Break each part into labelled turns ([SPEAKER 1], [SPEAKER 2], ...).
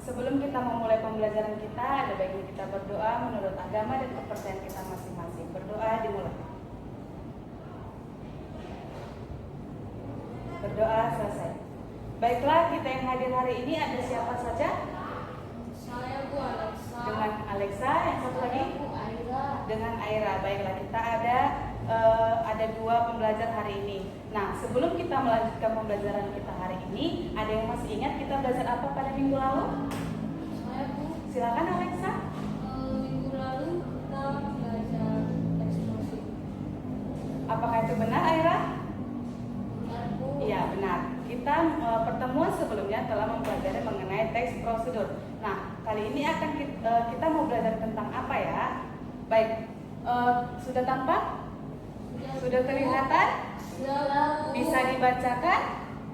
[SPEAKER 1] sebelum kita memulai pembelajaran kita, ada baiknya kita berdoa menurut agama dan kepercayaan kita masing-masing. Berdoa dimulai. Berdoa selesai. Baiklah, kita yang hadir hari ini ada siapa saja?
[SPEAKER 2] Saya Bu Alexa.
[SPEAKER 1] Dengan Alexa, yang satu lagi?
[SPEAKER 2] Bu Aira.
[SPEAKER 1] Dengan Aira. Baiklah, kita ada dua pembelajar hari ini. Nah, sebelum kita melanjutkan pembelajaran kita hari ini, ada yang masih ingat kita belajar apa pada minggu lalu?
[SPEAKER 2] Saya Bu.
[SPEAKER 1] Silakan Alexa.
[SPEAKER 2] Minggu lalu kita belajar ekspresi.
[SPEAKER 1] Apakah itu benar, Aira?
[SPEAKER 2] Benar Bu.
[SPEAKER 1] Iya, benar. Kita pertemuan sebelumnya telah mempelajari mengenai teks prosedur. Nah, kali ini akan kita mau belajar tentang apa ya? Baik, sudah tampak? Sudah kelihatan?
[SPEAKER 2] Sudah.
[SPEAKER 1] Bisa dibacakan?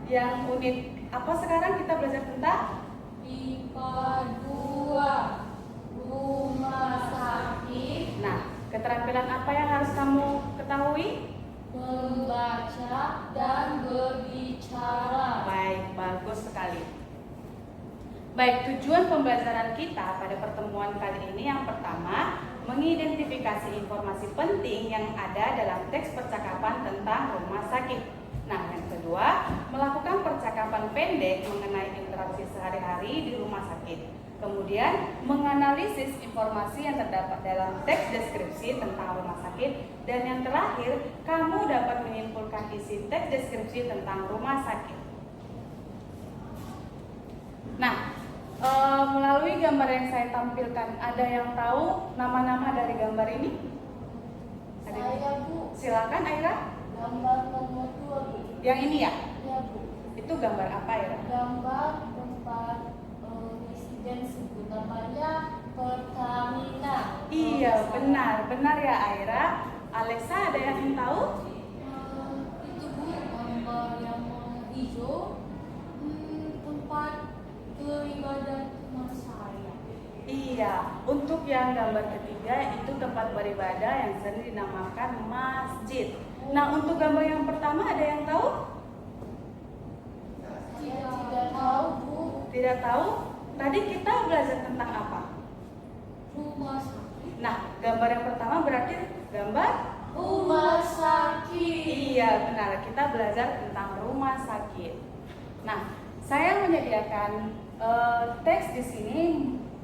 [SPEAKER 1] Yang unit apa sekarang kita belajar tentang?
[SPEAKER 2] IPA 2 Rumah Sakit.
[SPEAKER 1] Nah, keterampilan apa yang harus kamu ketahui?
[SPEAKER 2] Membaca dan berbicara.
[SPEAKER 1] Baik, bagus sekali. Baik, tujuan pembelajaran kita pada pertemuan kali ini yang pertama, mengidentifikasi informasi penting yang ada dalam teks percakapan tentang rumah sakit. Nah, yang kedua, melakukan percakapan pendek mengenai interaksi sehari-hari di rumah sakit. Kemudian, menganalisis informasi yang terdapat dalam teks deskripsi tentang rumah sakit. Dan yang terakhir, kamu dapat menyimpulkan isi teks deskripsi tentang rumah sakit. Nah, melalui gambar yang saya tampilkan, ada yang tahu nama-nama dari gambar ini?
[SPEAKER 2] Saya Bu.
[SPEAKER 1] Silakan Aira.
[SPEAKER 2] Gambar nomor 2 Bu.
[SPEAKER 1] Yang ini ya?
[SPEAKER 2] Ya Bu.
[SPEAKER 1] Itu gambar apa Aira?
[SPEAKER 2] Gambar tempat residensi Bu, namanya Pertamina.
[SPEAKER 1] Iya, benar ya Aira. Alexa, ada yang tahu?
[SPEAKER 2] Itu Bu, gambar yang hijau, tempat beribadah teman saya.
[SPEAKER 1] Iya, untuk yang gambar ketiga itu tempat beribadah yang sering dinamakan masjid. Nah, untuk gambar yang pertama ada yang tahu?
[SPEAKER 2] Tidak tahu Bu.
[SPEAKER 1] Tidak tahu? Tadi kita belajar tentang apa?
[SPEAKER 2] Rumah sakit.
[SPEAKER 1] Nah, gambar yang pertama berarti gambar?
[SPEAKER 2] Rumah sakit.
[SPEAKER 1] Iya, benar. Kita belajar tentang rumah sakit. Nah, saya menyediakan teks di sini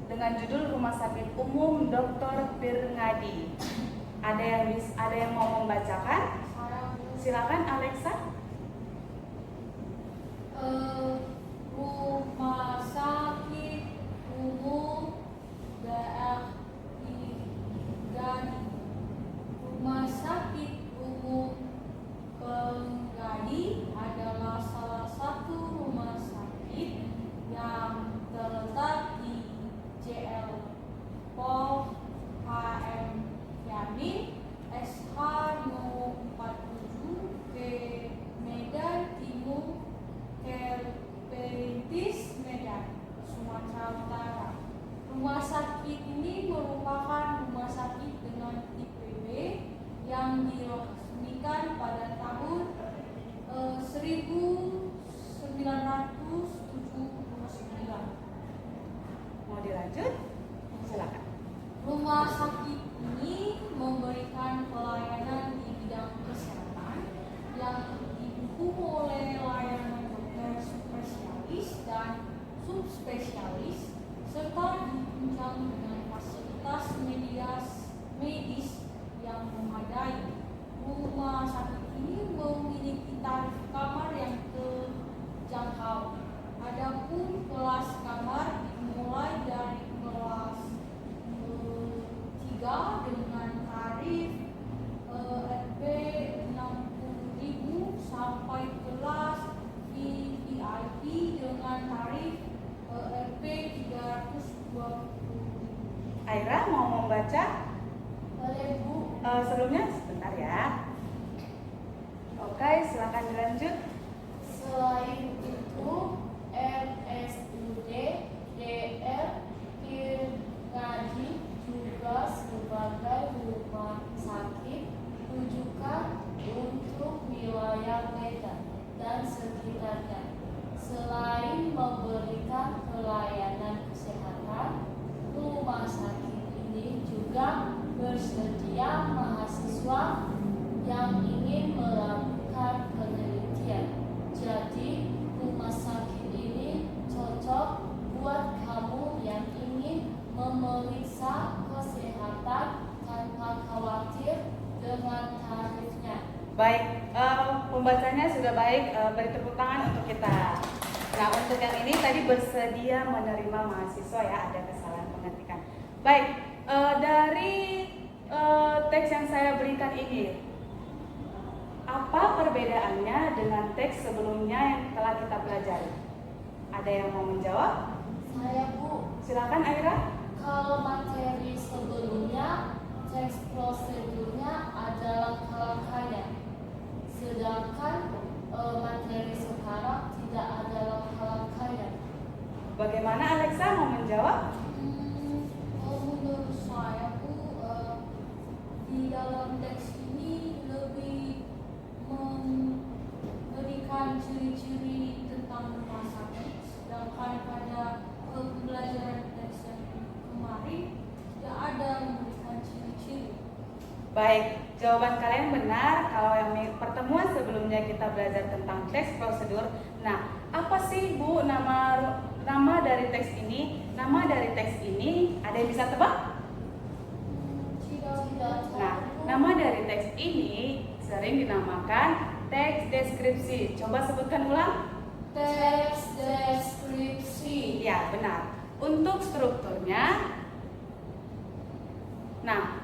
[SPEAKER 1] dengan judul Rumah Sakit Umum Dr. Pirngadi. Ada yang mau membacakan? Silakan Alexa.
[SPEAKER 2] Rumah sakit umum daerah Pirngadi. Rumah sakit umum Pirngadi adalah salah satu rumah sakit yang terletak di JL Pol HM Yamin SH No 47 ke Medan Timur Perintis Medan, Sumatera Utara. Rumah sakit ini merupakan rumah sakit dengan tipe B yang diresmikan pada tahun 1979.
[SPEAKER 1] Mau dilanjut? Silakan.
[SPEAKER 2] Rumah sakit ini memberikan pelayanan di bidang kesehatan yang didukung oleh layanan dokter spesialis dan subspesialis serta ditunjang dengan fasilitas medis yang memadai. Rumah sakit ini memiliki tarif kamar yang terjangkau. Adapun kelas kamar dimulai dari kelas 3 dengan tarif RP 60.000 sampai kelas VIP dengan tarif RP 320.000.
[SPEAKER 1] Aira mau membaca?
[SPEAKER 2] Boleh Bu.
[SPEAKER 1] Sebelumnya sebentar ya. Oke, silakan dilanjut.
[SPEAKER 2] Selain itu, RSUD DR Pirngadi juga sebagai rumah sakit rujukan untuk wilayah Medan dan sekitarnya. Selain memberikan pelayanan kesehatan
[SPEAKER 1] beri tepuk tangan untuk kita. Nah, untuk yang ini tadi bersedia menerima mahasiswa ya, ada kesalahan pengetikan. Baik, dari teks yang saya berikan ini, apa perbedaannya dengan teks sebelumnya yang telah kita pelajari? Ada yang mau menjawab?
[SPEAKER 2] Saya, Bu.
[SPEAKER 1] Silakan Aira.
[SPEAKER 2] Kalau materi sebelumnya, teks prosedurnya adalah rangkaian. Sedangkan materi sekarang tidak ada rangkaian.
[SPEAKER 1] Bagaimana Alexa mau menjawab?
[SPEAKER 2] Menurut saya, Bu, di dalam teks ini lebih memberikan ciri-ciri tentang rumah sakit, sedangkan pada pembelajaran teks yang kemarin tidak ada memberikan ciri-ciri.
[SPEAKER 1] Baik, jawaban kalian benar. Kalau yang pertemuan sebelumnya kita belajar tentang teks prosedur. Nah, apa sih Bu nama dari teks ini? Nama dari teks ini ada yang bisa tebak? Nah, nama dari teks ini sering dinamakan teks deskripsi. Coba sebutkan ulang.
[SPEAKER 2] Teks deskripsi.
[SPEAKER 1] Ya, benar. Untuk strukturnya, nah,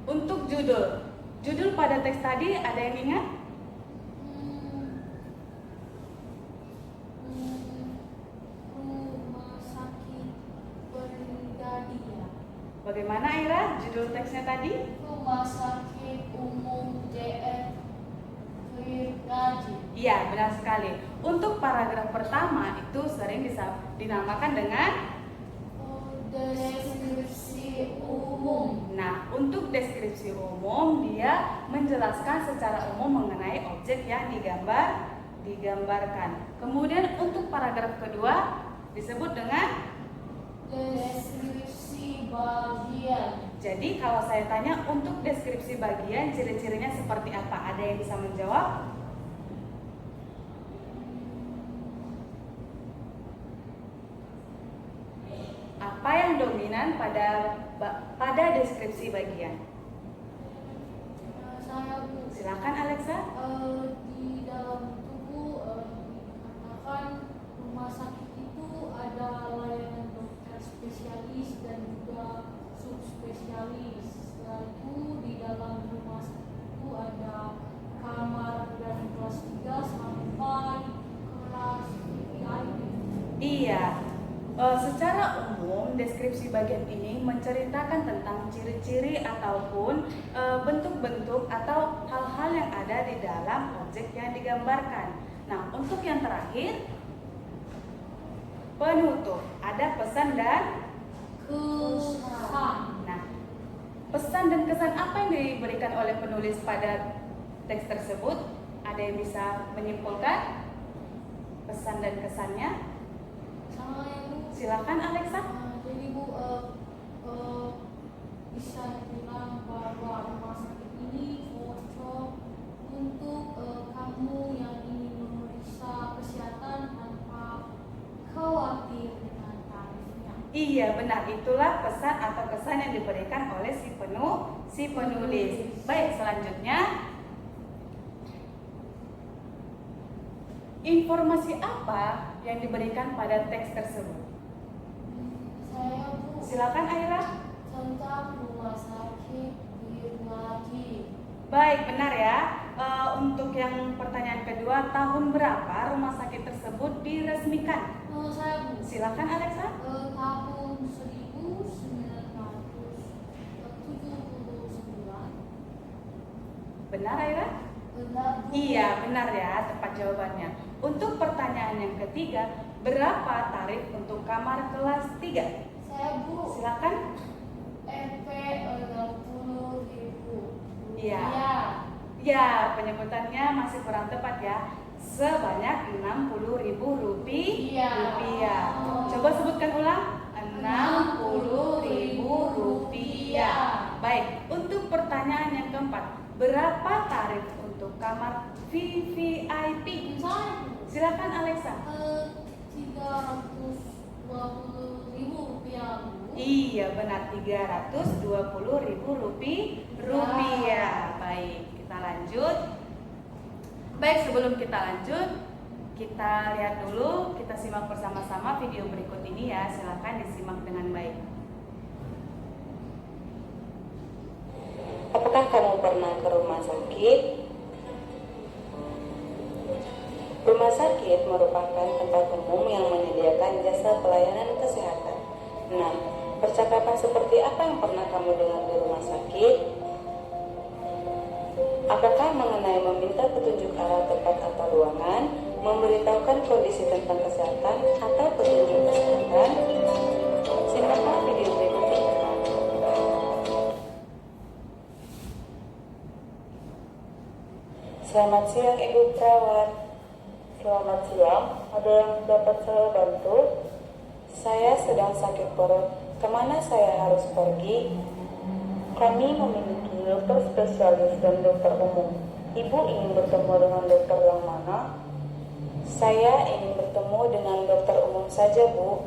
[SPEAKER 1] untuk judul pada teks tadi ada yang ingat?
[SPEAKER 2] Rumah sakit Brigadier.
[SPEAKER 1] Bagaimana Aira judul teksnya tadi?
[SPEAKER 2] Rumah sakit umum DR Brigadier.
[SPEAKER 1] Iya, benar sekali. Untuk paragraf pertama itu sering dinamakan dengan
[SPEAKER 2] Deskripsi umum.
[SPEAKER 1] Nah, untuk deskripsi umum dia menjelaskan secara umum mengenai objek yang digambarkan. Kemudian untuk paragraf kedua disebut dengan
[SPEAKER 2] Deskripsi bagian.
[SPEAKER 1] Jadi kalau saya tanya untuk deskripsi bagian ciri-cirinya seperti apa? Ada yang bisa menjawab? Apa yang dominan pada deskripsi bagian?
[SPEAKER 2] Saya, Bu.
[SPEAKER 1] Silakan Alexa.
[SPEAKER 2] Di dalam tubuh dikatakan rumah sakit itu ada layanan dokter spesialis dan juga subspesialis. Setelah itu di dalam rumah sakit itu ada kamar dari kelas 3 sampai kelas VIP.
[SPEAKER 1] Iya. Secara umum deskripsi bagian ini menceritakan tentang ciri-ciri ataupun bentuk-bentuk atau hal-hal yang ada di dalam objek yang digambarkan. Nah, untuk yang terakhir penutup, ada pesan dan
[SPEAKER 2] Kesan.
[SPEAKER 1] Nah, pesan dan kesan apa yang diberikan oleh penulis pada teks tersebut? Ada yang bisa menyimpulkan pesan dan kesannya? Silakan Alexa.
[SPEAKER 2] Jadi Bu, bisa dibilang bahwa rumah sakit ini cocok untuk kamu yang ingin memeriksa kesehatan tanpa khawatir dengan tarifnya.
[SPEAKER 1] Iya, benar. Itulah pesan atau kesan yang diberikan oleh si penulis. Baik, selanjutnya informasi apa yang diberikan pada teks tersebut?
[SPEAKER 2] Saya, Bu,
[SPEAKER 1] Silakan Aira.
[SPEAKER 2] tentang rumah sakit Brigadier.
[SPEAKER 1] Baik, benar ya. Untuk yang pertanyaan kedua, tahun berapa rumah sakit tersebut diresmikan?
[SPEAKER 2] Saya, Bu,
[SPEAKER 1] Silakan Alexa.
[SPEAKER 2] tahun 1979.
[SPEAKER 1] Benar Aira?
[SPEAKER 2] Benar, Bu.
[SPEAKER 1] Iya, benar ya, tepat jawabannya. Untuk pertanyaan yang ketiga, berapa tarif untuk kamar kelas 3?
[SPEAKER 2] Saya, Bu,
[SPEAKER 1] Silakan.
[SPEAKER 2] MP 60.000.
[SPEAKER 1] Iya. Ya, penyebutannya masih kurang tepat ya. Sebanyak 60.000 rupiah. Coba sebutkan ulang. 60.000 rupiah. Baik, untuk pertanyaan yang keempat, berapa tarif untuk kamar VVIP? Silakan Alexa.
[SPEAKER 2] 320.000 rupiah, Bu.
[SPEAKER 1] Iya, benar, 320.000 rupiah. Baik, kita lanjut. Baik, sebelum kita lanjut, kita lihat dulu, kita simak bersama-sama video berikut ini ya. Silakan disimak dengan baik.
[SPEAKER 3] Apakah kamu pernah ke rumah sakit? Rumah sakit merupakan tempat umum yang menyediakan jasa pelayanan kesehatan. Nah, percakapan seperti apa yang pernah kamu dengar di rumah sakit? Apakah mengenai meminta petunjuk arah tempat atau ruangan, memberitahukan kondisi tentang kesehatan, atau petunjuk kesehatan? Simaklah video berikut ini. Selamat siang Ibu Perawat. Selamat siang, ada yang dapat saya bantu? Saya sedang sakit perut, kemana saya harus pergi? Kami memiliki dokter spesialis dan dokter umum. Ibu ingin bertemu dengan dokter yang mana? Saya ingin bertemu dengan dokter umum saja, Bu.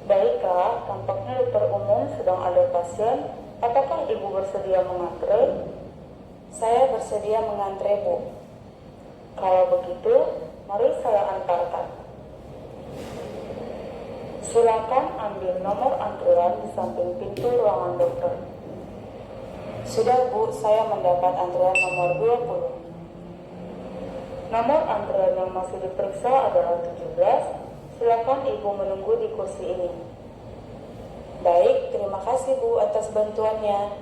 [SPEAKER 3] Baiklah, tampaknya dokter umum sedang ada pasien. Apakah Ibu bersedia mengantre? Saya bersedia mengantre, Bu. Kalau begitu, mari saya antarkan. Silakan ambil nomor antrian di samping pintu ruangan dokter. Sudah, Bu, saya mendapat antrian nomor 20. Nomor antrian yang masih diperiksa adalah 17. Silakan Ibu menunggu di kursi ini. Baik, terima kasih Bu atas bantuannya.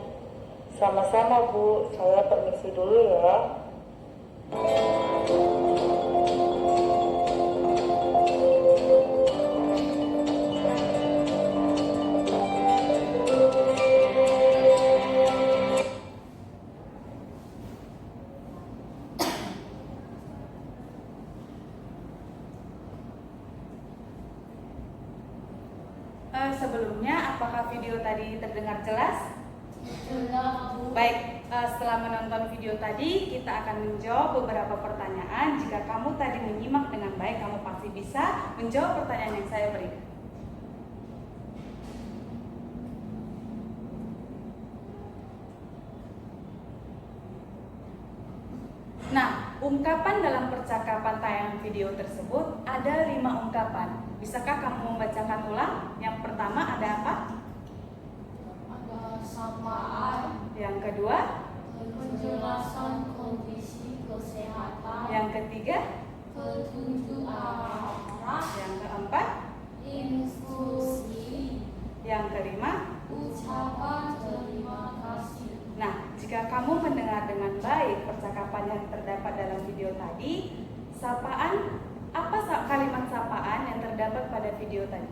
[SPEAKER 3] Sama-sama Bu, saya permisi dulu ya.
[SPEAKER 1] Sebelumnya, apakah video tadi terdengar jelas?
[SPEAKER 2] Jelas, Bu.
[SPEAKER 1] Baik, setelah menonton video tadi, kita akan menjawab beberapa pertanyaan. Jika kamu tadi menyimak dengan baik, kamu pasti bisa menjawab pertanyaan yang saya berikan. Nah, ungkapan dalam percakapan tayangan video tersebut ada 5 ungkapan. Bisakah kamu membacakan ulang? Yang pertama ada apa?
[SPEAKER 2] Ada sapaan,
[SPEAKER 1] Yang kedua?
[SPEAKER 2] penjelasan kondisi kesehatan,
[SPEAKER 1] Yang ketiga?
[SPEAKER 2] petunjuk arah,
[SPEAKER 1] Yang keempat?
[SPEAKER 2] instruksi,
[SPEAKER 1] Yang kelima?
[SPEAKER 2] ucapan terima kasih.
[SPEAKER 1] Nah, jika kamu mendengar dengan baik percakapan yang terdapat dalam video tadi, sapaan, apa kalimat sapaan yang terdapat pada video tadi?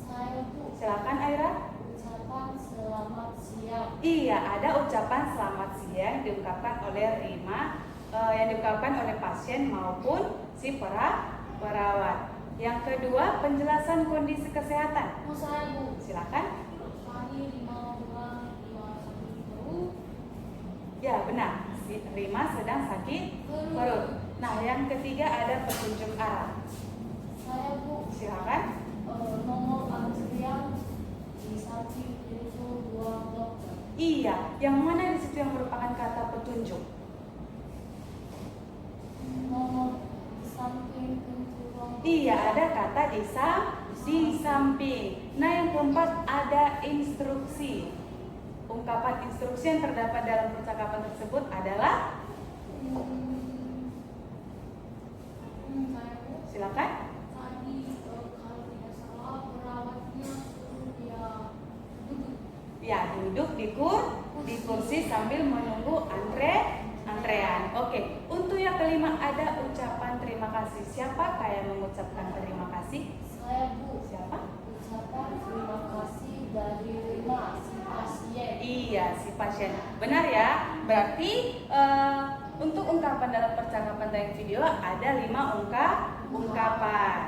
[SPEAKER 2] Saya, Bu,
[SPEAKER 1] Silakan Aira.
[SPEAKER 2] ucapan selamat siang.
[SPEAKER 1] Iya, ada ucapan selamat siang diungkapkan oleh Rima, yang diungkapkan oleh pasien maupun si perawat. Yang kedua, penjelasan kondisi kesehatan.
[SPEAKER 2] Mau saya, Bu,
[SPEAKER 1] Silakan.
[SPEAKER 2] hari 5 bulan 51
[SPEAKER 1] Ya, benar. Si Rima sedang sakit perut. Nah, yang ketiga ada petunjuk arah.
[SPEAKER 2] Saya, Bu,
[SPEAKER 1] Silakan.
[SPEAKER 2] nomor antrian di samping pintu ruang dokter.
[SPEAKER 1] Iya, yang mana di situ yang merupakan kata petunjuk?
[SPEAKER 2] Nomor di samping pintu ruang dokter.
[SPEAKER 1] Iya, ada kata di samping. Nah, yang keempat ada instruksi. Ungkapan instruksi yang terdapat dalam percakapan tersebut adalah,
[SPEAKER 2] Saya, Bu,
[SPEAKER 1] silakan.
[SPEAKER 2] tadi kalau tidak salah perawatnya suruh dia duduk.
[SPEAKER 1] Ya, duduk di kursi sambil menunggu antrean. Oke, untuk yang kelima ada ucapan terima kasih. Siapakah yang mengucapkan terima kasih?
[SPEAKER 2] Saya, Bu,
[SPEAKER 1] Siapa?
[SPEAKER 2] ucapan terima kasih dari Rima, si pasien.
[SPEAKER 1] Iya, si pasien. Benar ya? Berarti untuk ungkapan dalam percakapan tayangan video ada 5 ungkapan.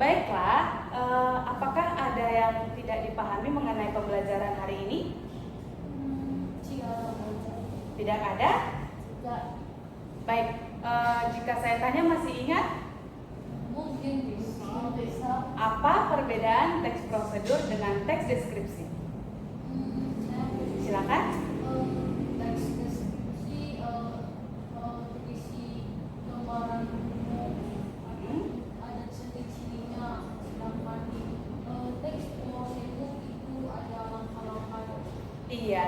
[SPEAKER 1] Baiklah, apakah ada yang tidak dipahami mengenai pembelajaran hari ini? Tidak ada?
[SPEAKER 2] Tidak,
[SPEAKER 1] Baik, jika saya tanya masih ingat?
[SPEAKER 2] mungkin bisa.
[SPEAKER 1] Apa perbedaan teks prosedur dengan teks deskripsi?
[SPEAKER 2] Saya, Bu,
[SPEAKER 1] Silakan.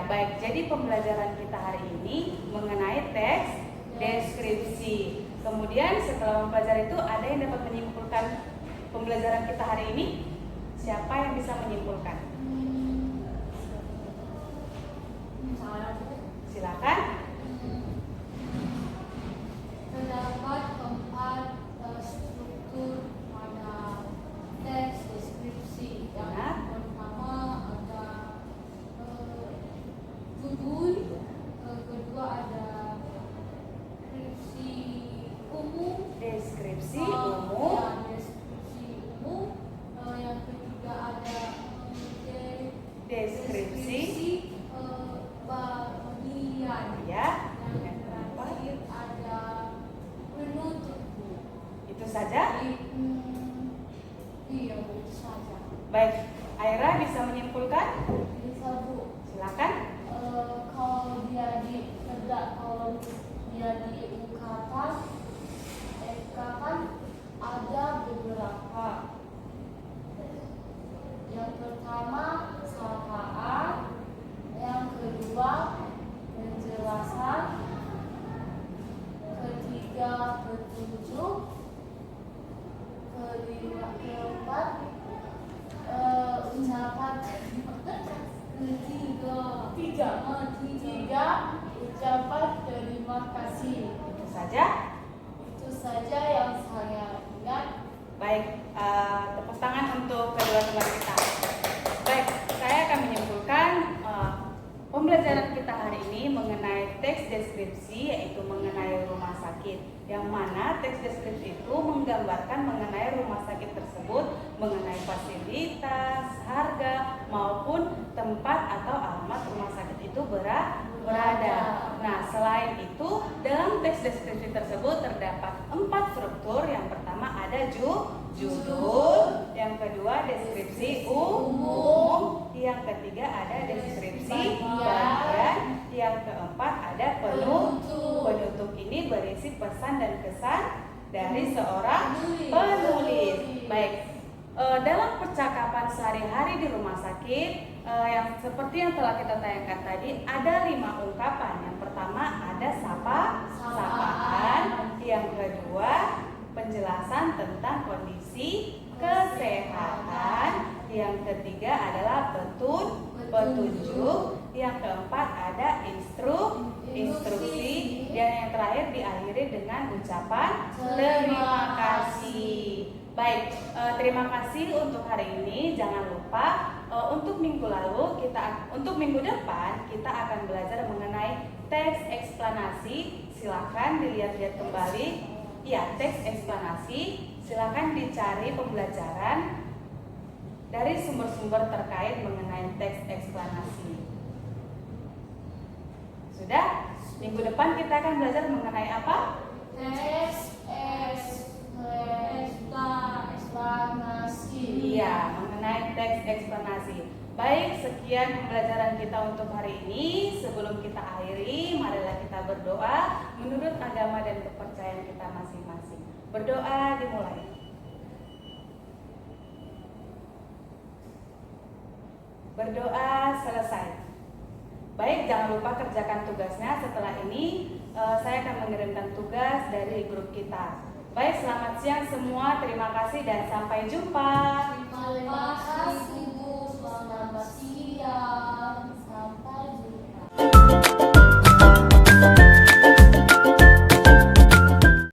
[SPEAKER 1] Ya, baik. Jadi pembelajaran kita hari ini mengenai teks deskripsi. Kemudian setelah mempelajari itu, ada yang dapat menyimpulkan pembelajaran kita hari ini? Siapa yang bisa menyimpulkan? Silakan.
[SPEAKER 2] Terdapat 4 struktur pada teks deskripsi. Yang pertama ada judul, kedua ada
[SPEAKER 1] Deskripsi umum.
[SPEAKER 2] Deskripsi umum. Yang ketiga ada
[SPEAKER 1] Deskripsi
[SPEAKER 2] bagian.
[SPEAKER 1] Ya.
[SPEAKER 2] Yang terakhir ada penutup.
[SPEAKER 1] Itu saja?
[SPEAKER 2] Iya, itu saja.
[SPEAKER 1] Baik, Aira bisa menyimpulkan?
[SPEAKER 2] Bisa, Bu.
[SPEAKER 1] Silakan.
[SPEAKER 2] Kalau dia di ungkapan ada beberapa. Yang pertama sapaan, yang kedua penjelasan, ketiga petunjuk, keempat ucapan, ketiga ucapan terima kasih.
[SPEAKER 1] Itu saja?
[SPEAKER 2] Itu saja yang saya ingat.
[SPEAKER 1] Baik, tepuk tangan untuk kedua teman kita. Baik, saya akan menyimpulkan pembelajaran kita hari ini mengenai teks deskripsi, yaitu mengenai rumah sakit. Yang mana teks deskripsi itu menggambarkan mengenai rumah sakit tersebut, mengenai fasilitas, harga, maupun tempat atau alamat rumah sakit itu berada. Nah, selain itu, dalam teks deskripsi tersebut terdapat 4 struktur. Yang pertama ada judul, yang kedua deskripsi umum, yang ketiga ada deskripsi bagian, yang keempat ada penutup. Penutup ini berisi pesan dan kesan dari seorang penulis. Baik, dalam percakapan sehari-hari di rumah sakit, yang seperti yang telah kita tayangkan tadi, ada 5 ungkapan. Yang pertama ada sapaan, yang kedua penjelasan tentang kondisi kesehatan, yang ketiga adalah petunjuk, yang keempat ada instruksi, dan yang terakhir diakhiri dengan ucapan terima kasih. Baik, terima kasih untuk hari ini. Jangan lupa untuk minggu depan kita akan belajar mengenai teks eksplanasi. Silakan dilihat-lihat kembali. Ya, teks eksplanasi. Silakan dicari pembelajaran dari sumber-sumber terkait mengenai teks eksplanasi. Sudah? Minggu depan kita akan belajar mengenai apa?
[SPEAKER 2] Teks eksplanasi.
[SPEAKER 1] Iya, mengenai teks eksplanasi. Baik, sekian pembelajaran kita untuk hari ini. Sebelum kita akhiri, marilah kita berdoa menurut agama dan kepercayaan kita masing-masing. Berdoa dimulai. Berdoa selesai. Baik, jangan lupa kerjakan tugasnya. Setelah ini saya akan mengirimkan tugas dari grup kita. Baik, selamat siang semua. Terima kasih dan sampai jumpa.
[SPEAKER 2] Terima kasih, Bu. Selamat siang.